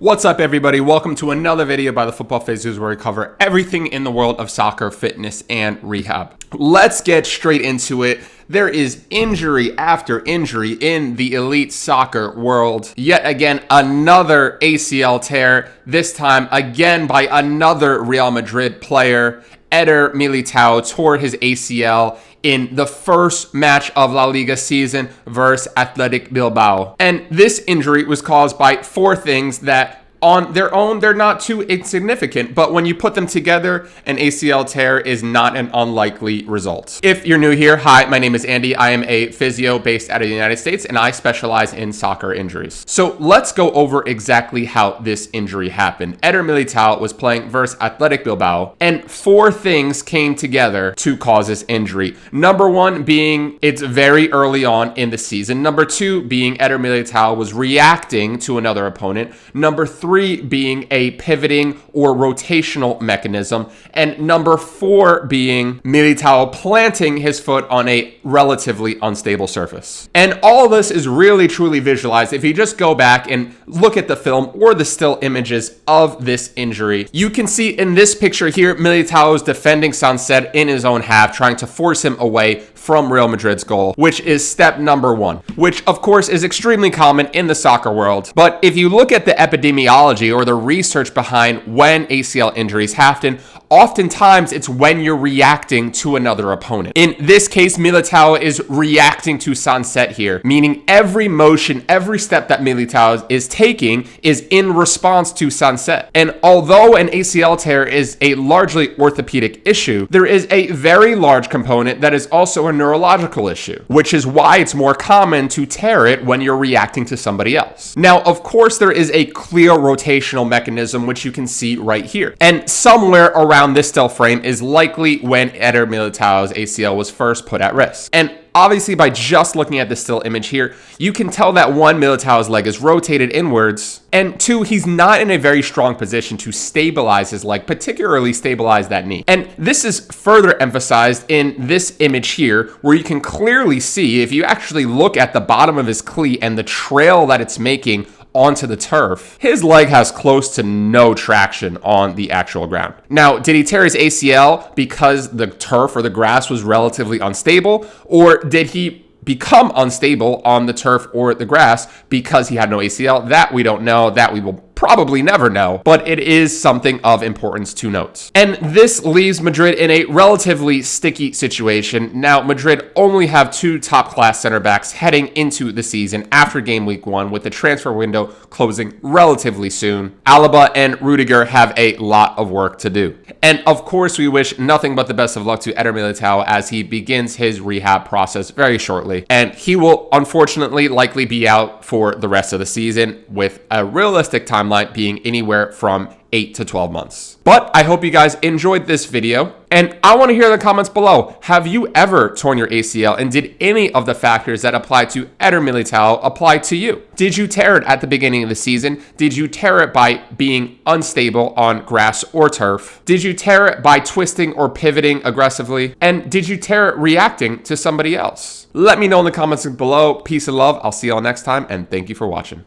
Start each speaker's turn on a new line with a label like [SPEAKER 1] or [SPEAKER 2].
[SPEAKER 1] What's up, everybody? Welcome to another video by the Football Physicals where we cover everything in the world of soccer, fitness, and rehab. Let's get straight into it. There is injury after injury in the elite soccer world. Yet again, another ACL tear, this time again by another Real Madrid player. Eder Militao tore his ACL in the first match of La Liga season versus Athletic Bilbao. And this injury was caused by four things that on their own, they're not too insignificant, but when you put them together, an ACL tear is not an unlikely result. If you're new here, hi, my name is Andy. I am a physio based out of the United States, and I specialize in soccer injuries. So let's go over exactly how this injury happened. Eder Militao was playing versus Athletic Bilbao, and four things came together to cause this injury. Number one being it's very early on in the season. Number two being Eder Militao was reacting to another opponent. Number three being a pivoting or rotational mechanism, and number four being Militao planting his foot on a relatively unstable surface. And all of this is really truly visualized if you just go back and look at the film or the still images of this injury. You can see in this picture here, Militao is defending Sunset in his own half, trying to force him away from Real Madrid's goal, which is step number one, which of course is extremely common in the soccer world. But if you look at the epidemiology or the research behind when ACL injuries happen, oftentimes it's when you're reacting to another opponent. In this case, Militao is reacting to Sunset here, meaning every motion, every step that Militao is taking is in response to Sunset. And although an ACL tear is a largely orthopedic issue, there is a very large component that is also a neurological issue, which is why it's more common to tear it when you're reacting to somebody else. Now, of course, there is a clear rotational mechanism, which you can see right here. And somewhere around this still frame is likely when Eder Militao's ACL was first put at risk. And obviously, by just looking at the still image here, you can tell that one, Militao's leg is rotated inwards, and two, he's not in a very strong position to stabilize his leg, particularly stabilize that knee. And this is further emphasized in this image here, where you can clearly see, if you actually look at the bottom of his cleat and the trail that it's making onto the turf, his leg has close to no traction on the actual ground. Now, did he tear his ACL because the turf or the grass was relatively unstable, or did he become unstable on the turf or the grass because he had no ACL? That we don't know. That we will probably never know, but it is something of importance to note. And this leaves Madrid in a relatively sticky situation. Now, Madrid only have two top-class center backs heading into the season after game week 1, with the transfer window closing relatively soon. Alaba and Rudiger have a lot of work to do. And of course, we wish nothing but the best of luck to Eder Militao as he begins his rehab process very shortly. And he will unfortunately likely be out for the rest of the season, with a realistic timeline being anywhere from 8 to 12 months. But I hope you guys enjoyed this video, and I want to hear in the comments below, have you ever torn your ACL, and did any of the factors that apply to Eder Militao apply to you? Did you tear it at the beginning of the season? Did you tear it by being unstable on grass or turf? Did you tear it by twisting or pivoting aggressively? And did you tear it reacting to somebody else? Let me know in the comments below. Peace and love. I'll see y'all next time, and thank you for watching.